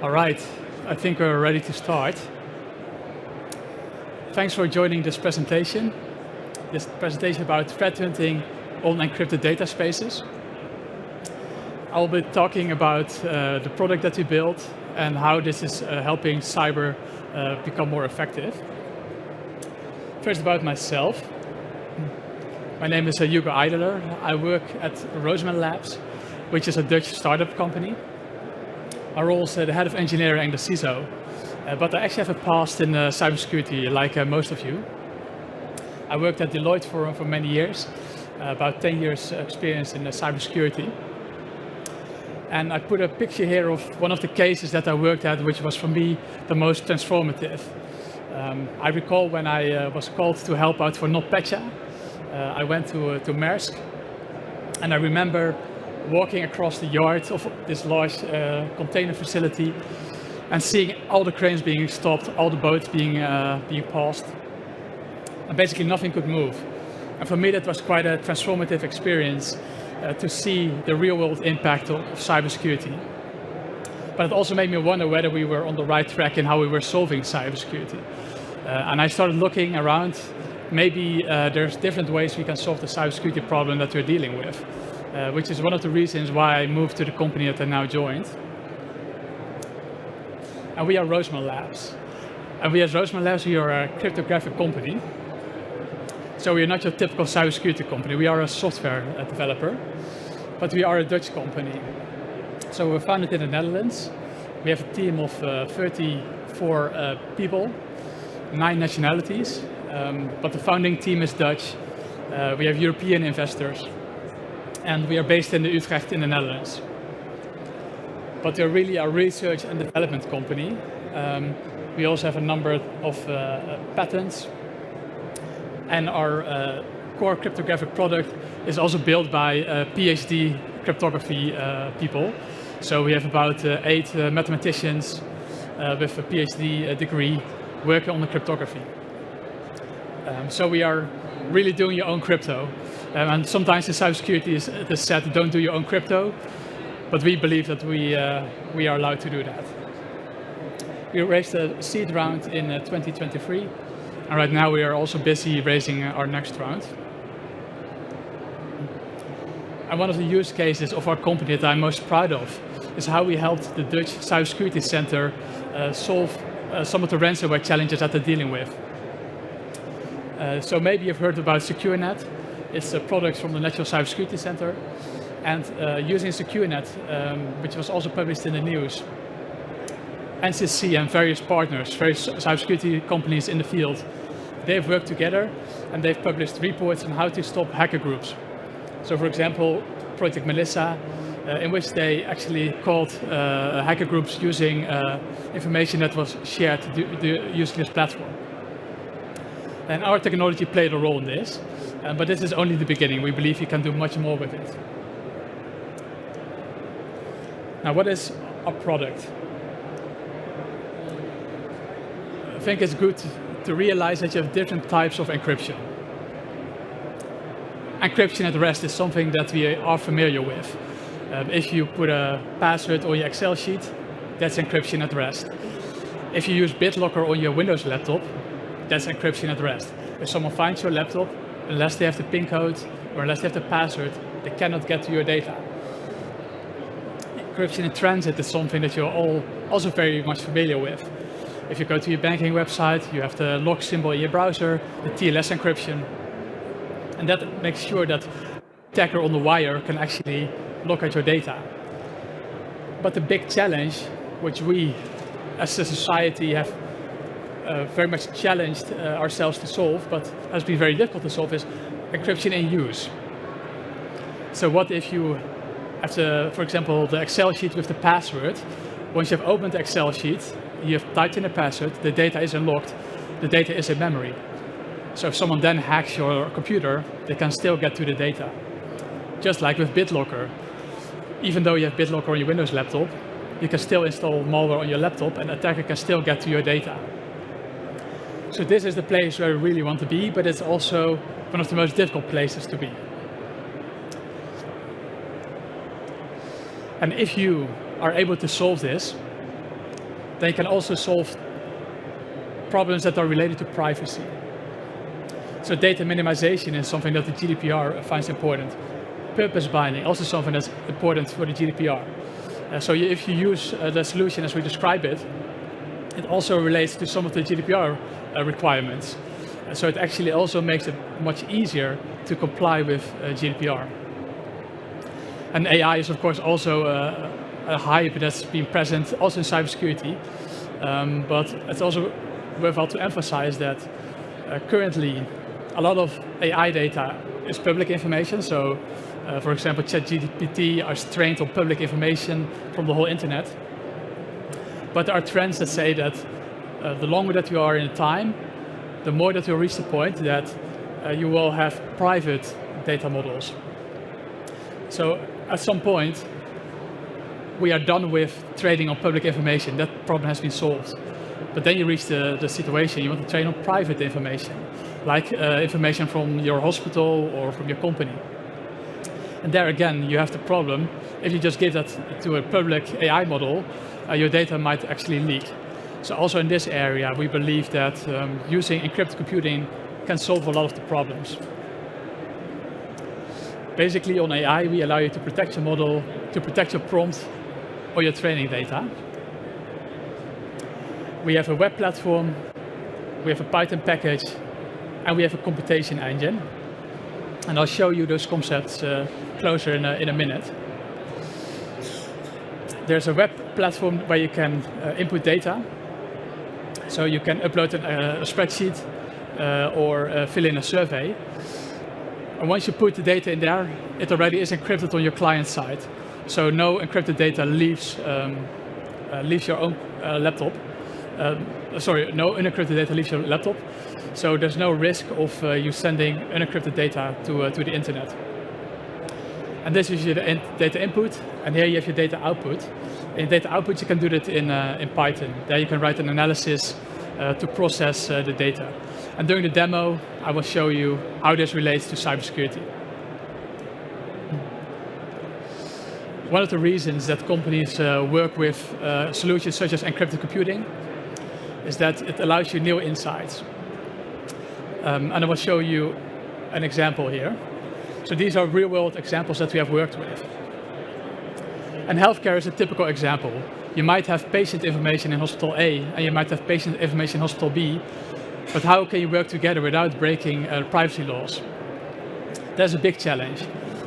All right, I think we're ready to start. Thanks for joining this presentation. This presentation about threat hunting on encrypted dataspaces. I'll be talking about the product that we built and how this is helping cyber become more effective. First, about myself. My name is Hugo Ideler. I work at Roseman Labs, which is a Dutch startup company. My role is the head of engineering and the CISO, but I actually have a past in cybersecurity, like most of you. I worked at Deloitte for many years, about 10 years experience in cybersecurity. And I put a picture here of one of the cases that I worked at, which was for me the most transformative. I recall when I was called to help out for NotPetya. I went to Maersk, and I remember walking across the yard of this large container facility and seeing all the cranes being stopped, all the boats being paused, and basically nothing could move. And for me, that was quite a transformative experience to see the real-world impact of cybersecurity. But it also made me wonder whether we were on the right track in how we were solving cybersecurity. And I started looking around. Maybe there's different ways we can solve the cybersecurity problem that we're dealing with, which is one of the reasons why I moved to the company that I now joined. And we are Roseman Labs. And we as Roseman Labs, we are a cryptographic company. So we are not your typical cybersecurity company. We are a software developer, but we are a Dutch company. So we're founded in the Netherlands. We have a team of 34 people, 9 nationalities, but the founding team is Dutch. We have European investors, and we are based in Utrecht in the Netherlands. But we're really a research and development company. We also have a number of patents. And our core cryptographic product is also built by PhD cryptography people. So we have about 8 mathematicians with a PhD degree working on the cryptography. So we are really doing your own crypto. And sometimes in cybersecurity it is said, don't do your own crypto. But we believe that we are allowed to do that. We raised a seed round in 2023. And right now we are also busy raising our next round. And one of the use cases of our company that I'm most proud of is how we helped the Dutch Cybersecurity Center solve some of the ransomware challenges that they're dealing with. So maybe you've heard about SecureNet. It's a product from the National Cybersecurity Center. And using SecureNet, which was also published in the news, NCC and various partners, various cybersecurity companies in the field, they've worked together and they've published reports on how to stop hacker groups. So for example, Project Melissa, in which they actually caught hacker groups using information that was shared using this platform. And our technology played a role in this, but this is only the beginning. We believe you can do much more with it. Now, what is our product? I think it's good to realize that you have different types of encryption. Encryption at rest is something that we are familiar with. If you put a password on your Excel sheet, that's encryption at rest. If you use BitLocker on your Windows laptop, that's encryption at rest. If someone finds your laptop, unless they have the PIN code or unless they have the password, they cannot get to your data. Encryption in transit is something that you're all also very much familiar with. If you go to your banking website, you have the lock symbol in your browser, the TLS encryption. And that makes sure that the attacker on the wire can actually look at your data. But the big challenge, which we as a society have very much challenged ourselves to solve, but has been very difficult to solve, is encryption in use. So what if you have, for example, the Excel sheet with the password. Once you have opened the Excel sheet, you have typed in a password, the data is unlocked, the data is in memory. So if someone then hacks your computer, they can still get to the data. Just like with BitLocker. Even though you have BitLocker on your Windows laptop, you can still install malware on your laptop and the attacker can still get to your data. So this is the place where we really want to be, but it's also one of the most difficult places to be. And if you are able to solve this, They can also solve problems that are related to privacy. So data minimization is something that the GDPR finds important. Purpose binding, also something that's important for the GDPR. So if you use the solution as we describe it, it also relates to some of the GDPR requirements. So it actually also makes it much easier to comply with GDPR. And AI is of course also a hype that's been present also in cybersecurity, but it's also worthwhile to emphasize that currently a lot of AI data is public information. So for example, ChatGPT are trained on public information from the whole internet. But there are trends that say that the longer that you are in time, the more that you reach the point that you will have private data models. So at some point, we are done with trading on public information. That problem has been solved. But then you reach the situation you want to trade on private information, like information from your hospital or from your company. And there again, you have the problem, if you just give that to a public AI model, your data might actually leak. So also in this area, we believe that using encrypted computing can solve a lot of the problems. Basically on AI, we allow you to protect your model, to protect your prompt or your training data. We have a web platform, we have a Python package, and we have a computation engine. And I'll show you those concepts closer in a minute. There's a web platform where you can input data. So you can upload a spreadsheet or fill in a survey. And once you put the data in there, it already is encrypted on your client side. So no encrypted data leaves your own laptop. No unencrypted data leaves your laptop. So there's no risk of you sending unencrypted data to the internet. And this is your data input, and here you have your data output. In data output, you can do that in Python. There you can write an analysis to process the data. And during the demo, I will show you how this relates to cybersecurity. One of the reasons that companies work with solutions such as encrypted computing is that it allows you new insights. And I will show you an example here. So these are real-world examples that we have worked with. And healthcare is a typical example. You might have patient information in hospital A, and you might have patient information in hospital B, but how can you work together without breaking privacy laws? That's a big challenge.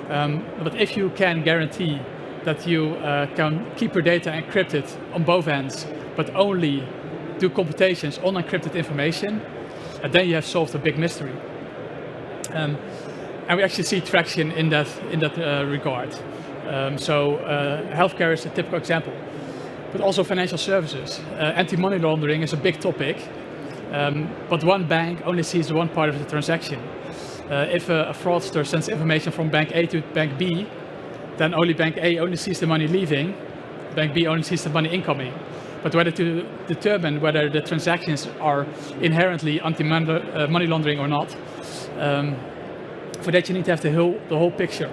But if you can guarantee that you can keep your data encrypted on both ends, but only do computations on encrypted information, then you have solved a big mystery. And we actually see traction in that regard. Healthcare is a typical example, but also financial services. Anti-money laundering is a big topic, but one bank only sees one part of the transaction. If a fraudster sends information from bank A to bank B, then only bank A only sees the money leaving, bank B only sees the money incoming. But whether to determine whether the transactions are inherently anti-money laundering or not, for that you need to have the whole picture.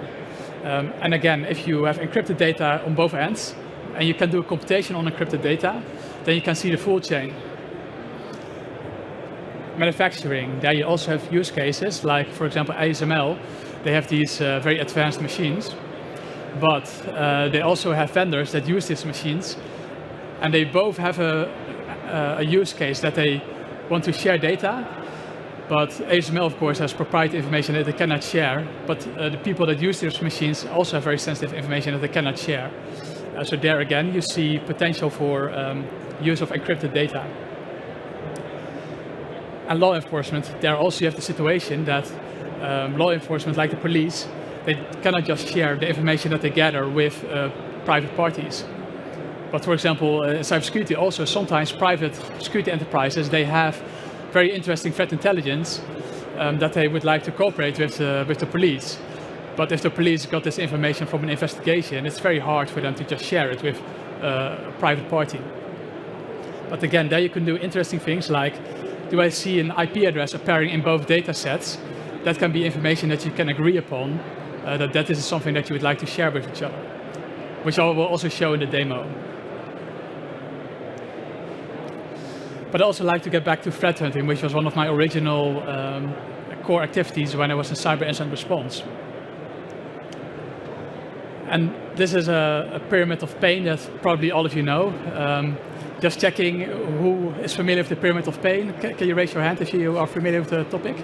And again, if you have encrypted data on both ends, and you can do a computation on encrypted data, then you can see the full chain. Manufacturing, there you also have use cases, like for example ASML, they have these very advanced machines, but they also have vendors that use these machines, and they both have a use case that they want to share data, but ASML of course has proprietary information that they cannot share, but the people that use these machines also have very sensitive information that they cannot share. So there again you see potential for use of encrypted data. And law enforcement, there also you have the situation that law enforcement, like the police, they cannot just share the information that they gather with private parties. But for example, in cybersecurity also, sometimes private security enterprises, they have very interesting threat intelligence that they would like to cooperate with the police. But if the police got this information from an investigation, it's very hard for them to just share it with a private party. But again, there you can do interesting things like, do I see an IP address appearing in both data sets? That can be information that you can agree upon, that this is something that you would like to share with each other, which I will also show in the demo. But I also like to get back to threat hunting, which was one of my original core activities when I was in cyber incident response. And this is a pyramid of pain that probably all of you know. Just checking who is familiar with the pyramid of pain. Can you raise your hand if you are familiar with the topic?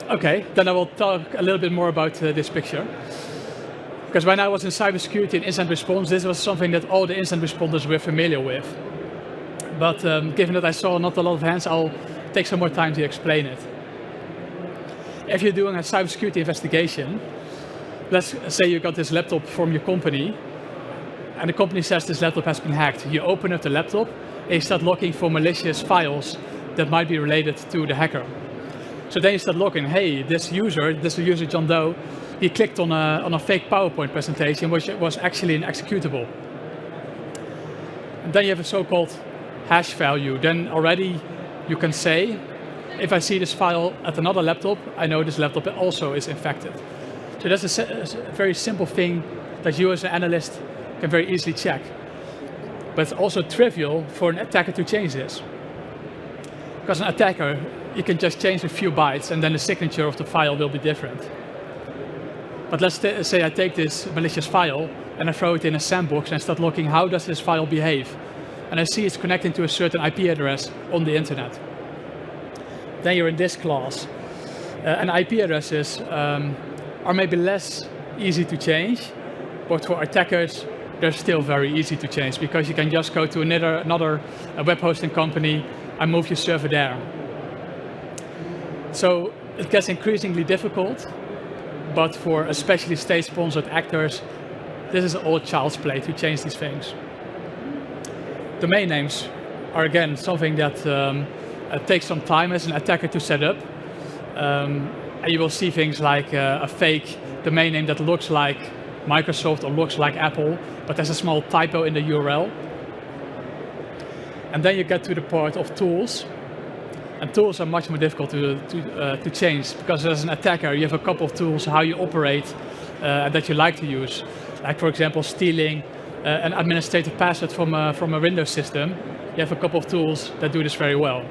Okay, then I will talk a little bit more about this picture. Because when I was in cybersecurity and incident response, this was something that all the incident responders were familiar with. But given that I saw not a lot of hands, I'll take some more time to explain it. If you're doing a cybersecurity investigation, let's say you got this laptop from your company, and the company says this laptop has been hacked. You open up the laptop, and you start looking for malicious files that might be related to the hacker. So then you start looking, hey, this user John Doe, he clicked on a fake PowerPoint presentation, which was actually an executable. And then you have a so-called hash value. Then already you can say, if I see this file at another laptop, I know this laptop also is infected. So that's a very simple thing that you as an analyst can very easily check. But it's also trivial for an attacker to change this. Because an attacker, you can just change a few bytes and then the signature of the file will be different. But let's say I take this malicious file and I throw it in a sandbox and I start looking, how does this file behave? And I see it's connecting to a certain IP address on the internet. Then you're in this class. And IP addresses are maybe less easy to change, but for attackers, they're still very easy to change because you can just go to another web hosting company and move your server there. So it gets increasingly difficult, but for especially state-sponsored actors, this is all child's play to change these things. Domain names are again something that takes some time as an attacker to set up. And you will see things like a fake domain name that looks like Microsoft or looks like Apple, but there's a small typo in the URL. And then you get to the part of tools. And tools are much more difficult to change because as an attacker, you have a couple of tools how you operate that you like to use. Like for example, stealing an administrative password from a Windows system. You have a couple of tools that do this very well.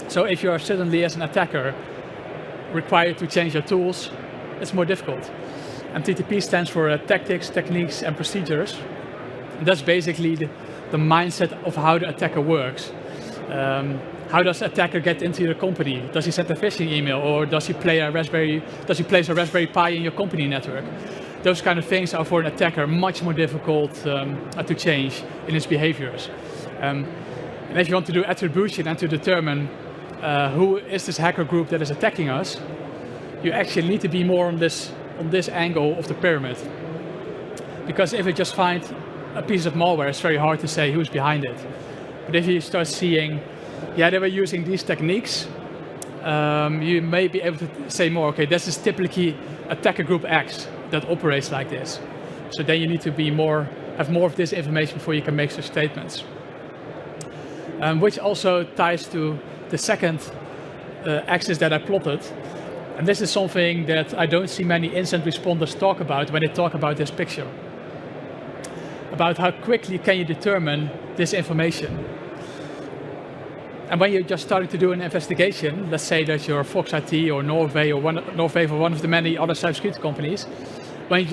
So if you are suddenly as an attacker required to change your tools, it's more difficult. And TTP stands for tactics, techniques, and procedures. And that's basically the mindset of how the attacker works. How does the attacker get into your company? Does he send a phishing email, or does he place a Raspberry Pi in your company network? Those kind of things are for an attacker much more difficult to change in his behaviors. And if you want to do attribution and to determine who is this hacker group that is attacking us, you actually need to be more on this angle of the pyramid. Because if you just find a piece of malware, it's very hard to say who's behind it. But if you start seeing, yeah, they were using these techniques, you may be able to say more, okay, this is typically attacker group X that operates like this. So then you need to have more of this information before you can make such statements. Which also ties to the second axis that I plotted. And this is something that I don't see many incident responders talk about when they talk about this picture. About how quickly can you determine this information. And when you're just starting to do an investigation, let's say that you're Fox IT or Norway or one of the many other cybersecurity companies, when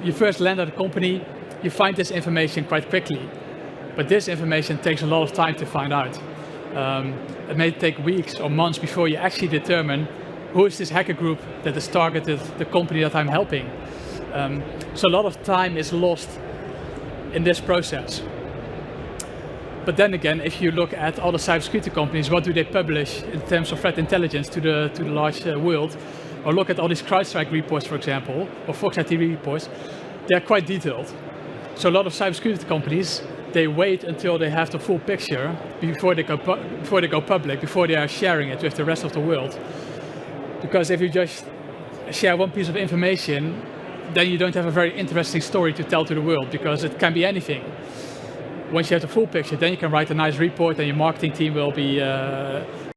you first land at a company, you find this information quite quickly. But this information takes a lot of time to find out. It may take weeks or months before you actually determine who is this hacker group that has targeted the company that I'm helping. So a lot of time is lost in this process. But then again, if you look at all the cybersecurity companies, what do they publish in terms of threat intelligence to the large world? Or look at all these CrowdStrike reports, for example, or Fox IT reports, they're quite detailed. So a lot of cybersecurity companies, they wait until they have the full picture before they go public, before they are sharing it with the rest of the world. Because if you just share one piece of information, then you don't have a very interesting story to tell to the world, because it can be anything. Once you have the full picture, then you can write a nice report and your marketing team will be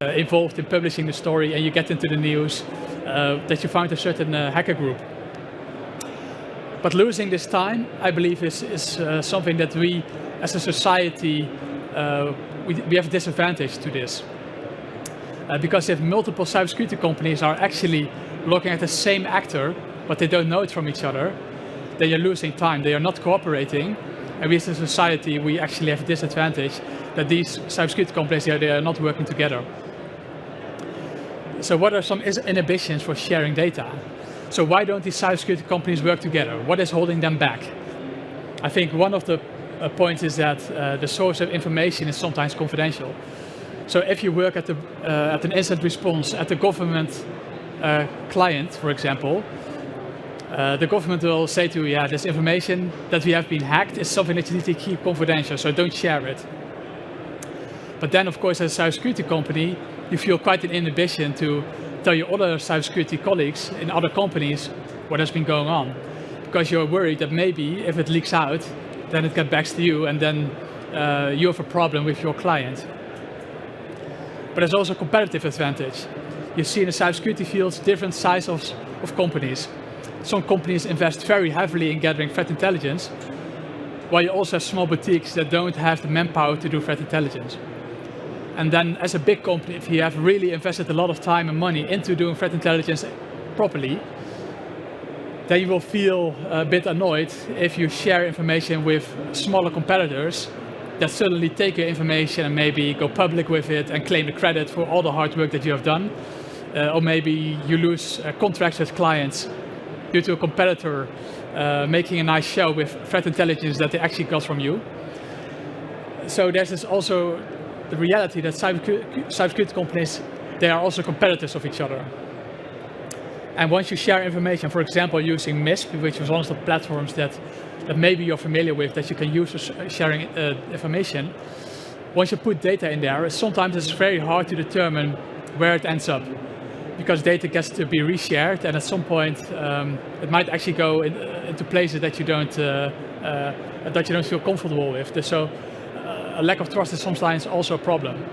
involved in publishing the story, and you get into the news that you found a certain hacker group. But losing this time, I believe, is something that we as a society we have a disadvantage to this. Because if multiple cybersecurity companies are actually looking at the same actor, but they don't know it from each other, then you're losing time, they are not cooperating, and we as a society, we actually have a disadvantage that these cybersecurity companies, they are not working together. So what are some inhibitions for sharing data? So why don't these cybersecurity companies work together? What is holding them back? I think one of the points is that the source of information is sometimes confidential. So if you work at an incident response at the government client, for example, the government will say to you, yeah, this information that we have been hacked is something that you need to keep confidential, so don't share it. But then, of course, as a cybersecurity company, you feel quite an inhibition to tell your other cybersecurity colleagues in other companies what has been going on. Because you're worried that maybe if it leaks out, then it gets back to you and then you have a problem with your client. But there's also a competitive advantage. You see in the cybersecurity fields different sizes of companies. Some companies invest very heavily in gathering threat intelligence, while you also have small boutiques that don't have the manpower to do threat intelligence. And then as a big company, if you have really invested a lot of time and money into doing threat intelligence properly, then you will feel a bit annoyed if you share information with smaller competitors that suddenly take your information and maybe go public with it and claim the credit for all the hard work that you have done. Or maybe you lose contracts with clients due to a competitor making a nice show with threat intelligence that they actually got from you. So there's also the reality that cybersecurity companies, they are also competitors of each other. And once you share information, for example, using MISP, which is one of the platforms that maybe you're familiar with, that you can use for sharing information, once you put data in there, sometimes it's very hard to determine where it ends up. Because data gets to be reshared, and at some point it might actually go into places that you don't feel comfortable with. So a lack of trust is sometimes also a problem.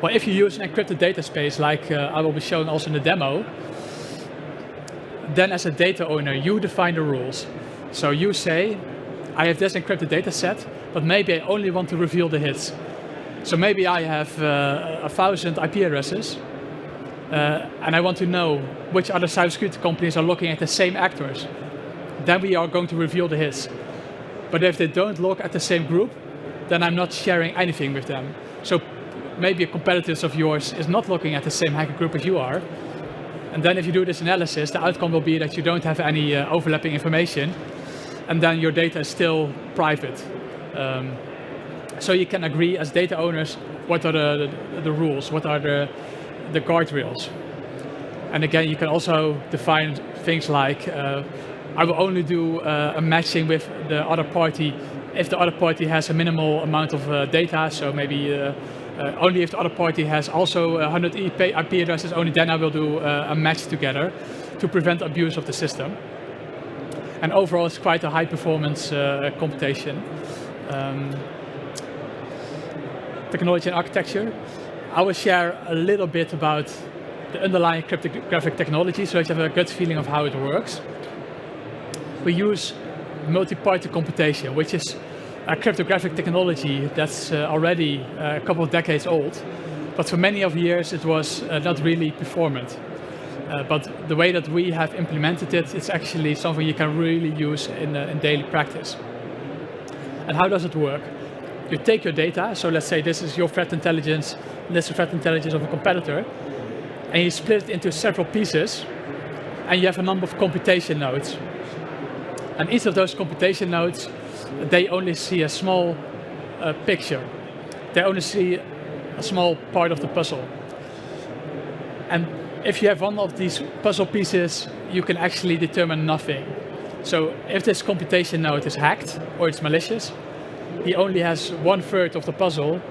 Well, if you use an encrypted data space, like I will be showing also in the demo, then as a data owner, you define the rules. So you say, I have this encrypted data set, but maybe I only want to reveal the hits. So maybe I have 1,000 IP addresses, and I want to know which other cybersecurity companies are looking at the same actors. Then we are going to reveal the hits. But if they don't look at the same group, then I'm not sharing anything with them. So maybe a competitor of yours is not looking at the same hacker group as you are. And then if you do this analysis, the outcome will be that you don't have any overlapping information, and then your data is still private. So you can agree as data owners what are the rules, what are the guardrails. And again, you can also define things like, I will only do a matching with the other party if the other party has a minimal amount of data, so maybe only if the other party has also 100 IP addresses, only then I will do a match together to prevent abuse of the system. And overall, it's quite a high performance computation. Technology and architecture. I will share a little bit about the underlying cryptographic technology so that you have a good feeling of how it works. We use multi-party computation, which is a cryptographic technology that's already a couple of decades old, but for many of years it was not really performant. But the way that we have implemented it, it's actually something you can really use in daily practice. And how does it work? You take your data, so let's say this is your threat intelligence, this is the threat intelligence of a competitor, and you split it into several pieces, and you have a number of computation nodes. And each of those computation nodes, they only see a small picture. They only see a small part of the puzzle. And if you have one of these puzzle pieces, you can actually determine nothing. So if this computation node is hacked or it's malicious, he only has 1/3 of the puzzle,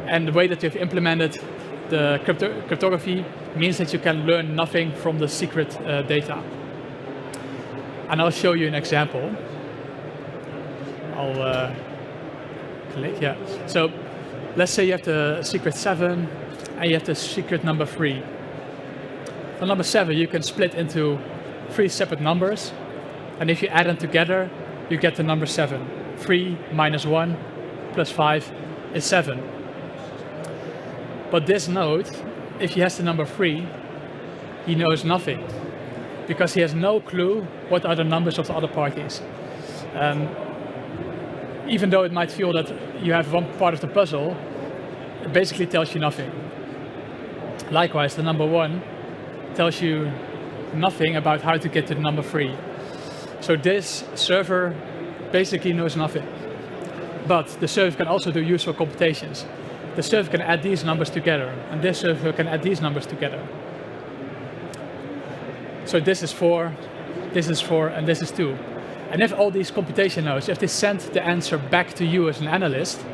and the way that you've implemented the cryptography means that you can learn nothing from the secret data. And I'll show you an example. I'll click, yeah. So let's say you have the secret 7 and you have the secret number 3. For number 7, you can split into 3 separate numbers, and if you add them together, you get the number 7. 3 minus 1 plus 5 is 7. But this node, if he has the number 3, he knows nothing, because he has no clue what are the numbers of the other parties. Even though it might feel that you have one part of the puzzle, it basically tells you nothing. Likewise, the number 1 tells you nothing about how to get to the number 3. So this server basically knows nothing. But the server can also do useful computations. The server can add these numbers together, and this server can add these numbers together. So this is 4, and this is 2. And if all these computation nodes, if they send the answer back to you as an analyst,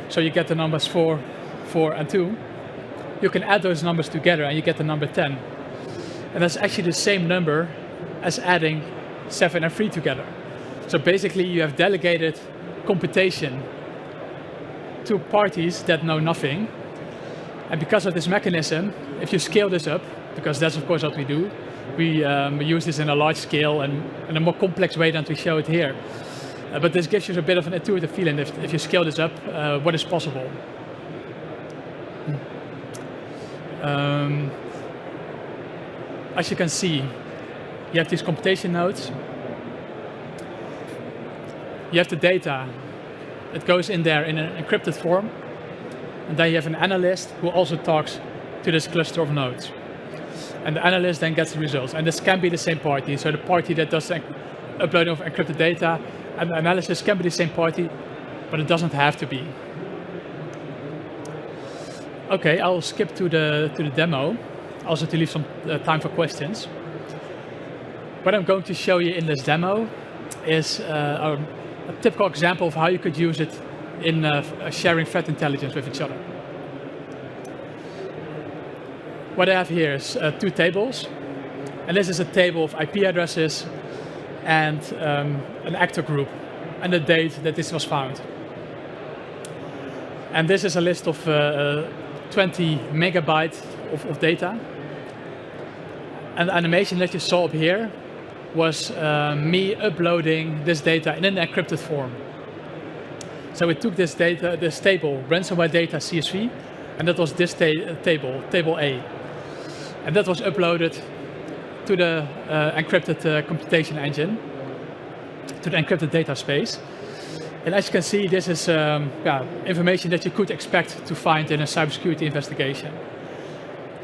so you get the numbers 4, 4, and 2, you can add those numbers together and you get the number 10. And that's actually the same number as adding 7 and 3 together. So basically you have delegated computation to parties that know nothing. And because of this mechanism, if you scale this up, because that's of course what we do, we use this in a large scale and in a more complex way than we show it here. But this gives you a bit of an intuitive feeling if you scale this up, what is possible. As you can see, you have these computation nodes. You have the data. It goes in there in an encrypted form. And then you have an analyst who also talks to this cluster of nodes. And the analyst then gets the results. And this can be the same party. So the party that does the uploading of encrypted data and the analysis can be the same party, but it doesn't have to be. Okay, I'll skip to the demo, also to leave some time for questions. What I'm going to show you in this demo is a typical example of how you could use it in sharing threat intelligence with each other. What I have here is 2 tables, and this is a table of IP addresses and an actor group and the date that this was found. And this is a list of 20 megabytes of data. And the animation that you saw up here was me uploading this data in an encrypted form. So we took this data, this table, ransomware data CSV, and that was this table A. And that was uploaded to the encrypted computation engine, to the encrypted data space. And as you can see, this is information that you could expect to find in a cybersecurity investigation.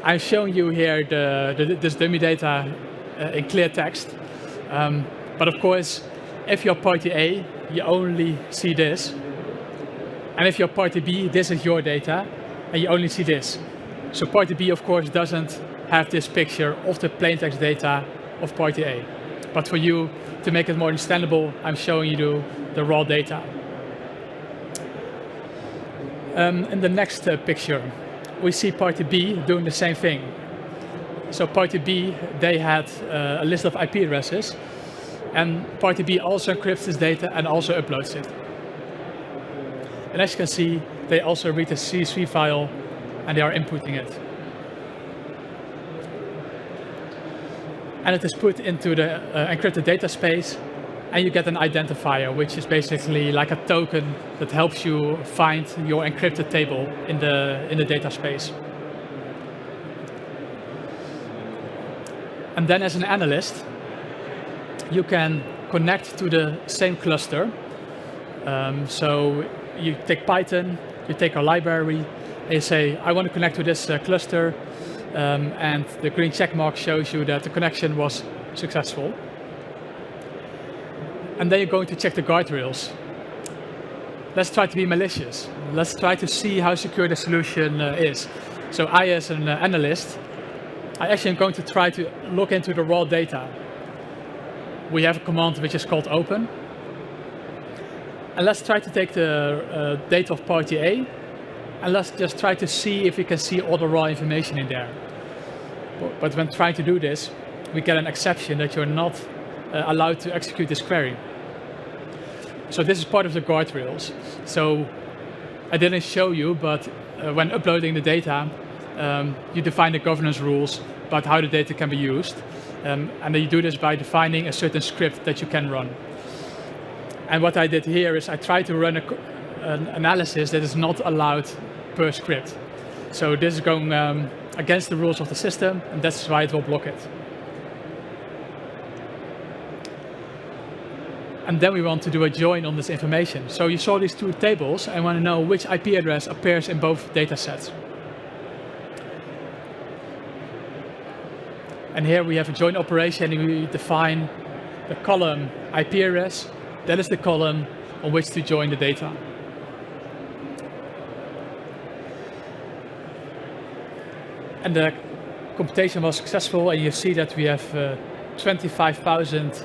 I'm showing you here this dummy data in clear text. But of course, if you're party A, you only see this. And if you're party B, this is your data, and you only see this. So party B, of course, doesn't have this picture of the plaintext data of party A. But for you, to make it more understandable, I'm showing you the raw data. In the next picture, we see party B doing the same thing. So party B, they had a list of IP addresses, and party B also encrypts this data and also uploads it. And as you can see, they also read the CSV file and they are inputting it. And it is put into the encrypted data space, and you get an identifier, which is basically like a token that helps you find your encrypted table in the data space. And then as an analyst, you can connect to the same cluster. So you take Python, you take a library, and you say, I want to connect to this cluster, and the green check mark shows you that the connection was successful. And then you're going to check the guardrails. Let's try to be malicious. Let's try to see how secure the solution is. So I, as an analyst, I actually am going to try to look into the raw data. We have a command which is called open. And let's try to take the data of party A, and let's just try to see if we can see all the raw information in there. But when trying to do this, we get an exception that you're not allowed to execute this query. So this is part of the guardrails. So I didn't show you, but when uploading the data, you define the governance rules about how the data can be used. And then you do this by defining a certain script that you can run. And what I did here is I tried to run an analysis that is not allowed per script. So this is going against the rules of the system, and that's why it will block it. And then we want to do a join on this information. So you saw these two tables, and want to know which IP address appears in both data sets. And here we have a join operation, and we define the column IP address. That is the column on which to join the data. And the computation was successful, and you see that we have 25,000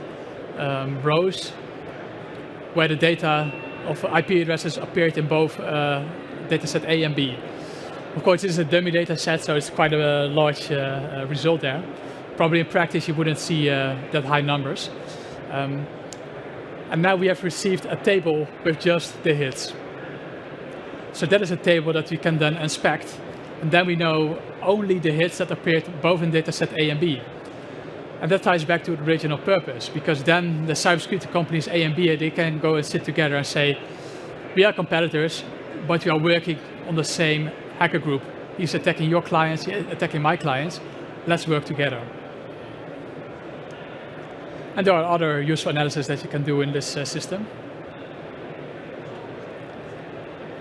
rows where the data of IP addresses appeared in both dataset A and B. Of course, this is a dummy data set, so it's quite a large result there. Probably in practice you wouldn't see that high numbers. And now we have received a table with just the hits. So that is a table that we can then inspect, and then we know only the hits that appeared both in dataset A and B. And that ties back to the original purpose, because then the cybersecurity companies A and B, they can go and sit together and say, we are competitors, but we are working on the same hacker group. He's attacking your clients, he's attacking my clients. Let's work together. And there are other useful analysis that you can do in this system.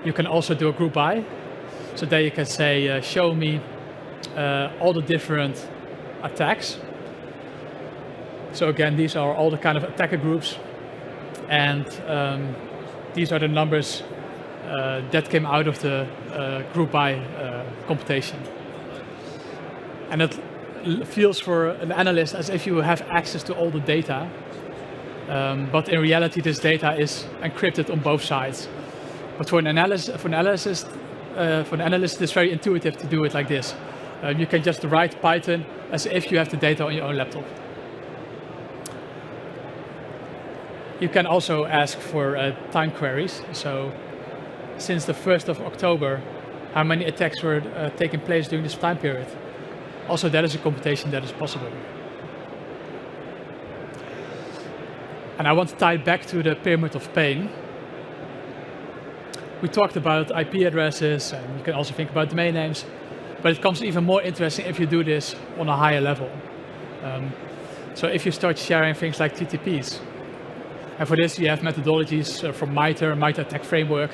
You can also do a group by. So there you can say, show me all the different attacks. So again, these are all the kind of attacker groups, and these are the numbers that came out of the group by computation. And it feels for an analyst as if you have access to all the data, but in reality this data is encrypted on both sides. But for an analyst, it's very intuitive to do it like this. You can just write Python as if you have the data on your own laptop. You can also ask for time queries. So since the 1st of October, how many attacks were taking place during this time period? Also, that is a computation that is possible. And I want to tie it back to the pyramid of pain. We talked about IP addresses, and you can also think about domain names, but it becomes even more interesting if you do this on a higher level. So if you start sharing things like TTPs, and for this you have methodologies from MITRE ATT&CK framework.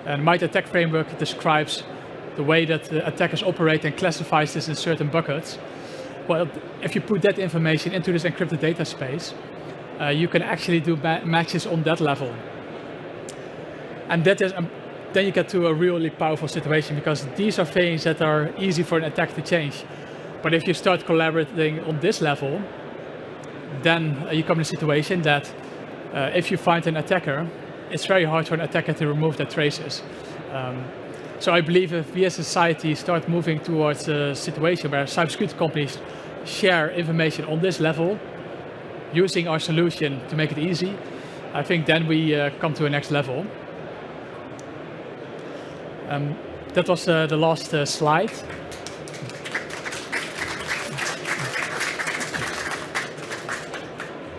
And MITRE ATT&CK framework describes the way that the attackers operate and classifies this in certain buckets. Well, if you put that information into this encrypted data space, you can actually do matches on that level. And that is, then you get to a really powerful situation, because these are things that are easy for an attack to change. But if you start collaborating on this level, then you come in a situation that if you find an attacker, it's very hard for an attacker to remove their traces. So I believe if we as a society start moving towards a situation where cybersecurity companies share information on this level, using our solution to make it easy, I think then we come to a next level. That was the last slide.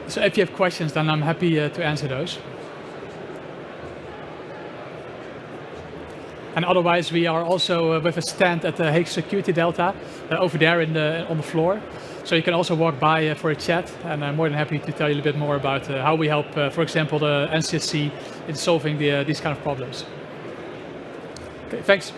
So if you have questions, then I'm happy to answer those. And otherwise, we are also with a stand at the Hague Security Delta over there on the floor. So you can also walk by for a chat, and I'm more than happy to tell you a little bit more about how we help, for example, the NCSC in solving these kind of problems. Okay, thanks.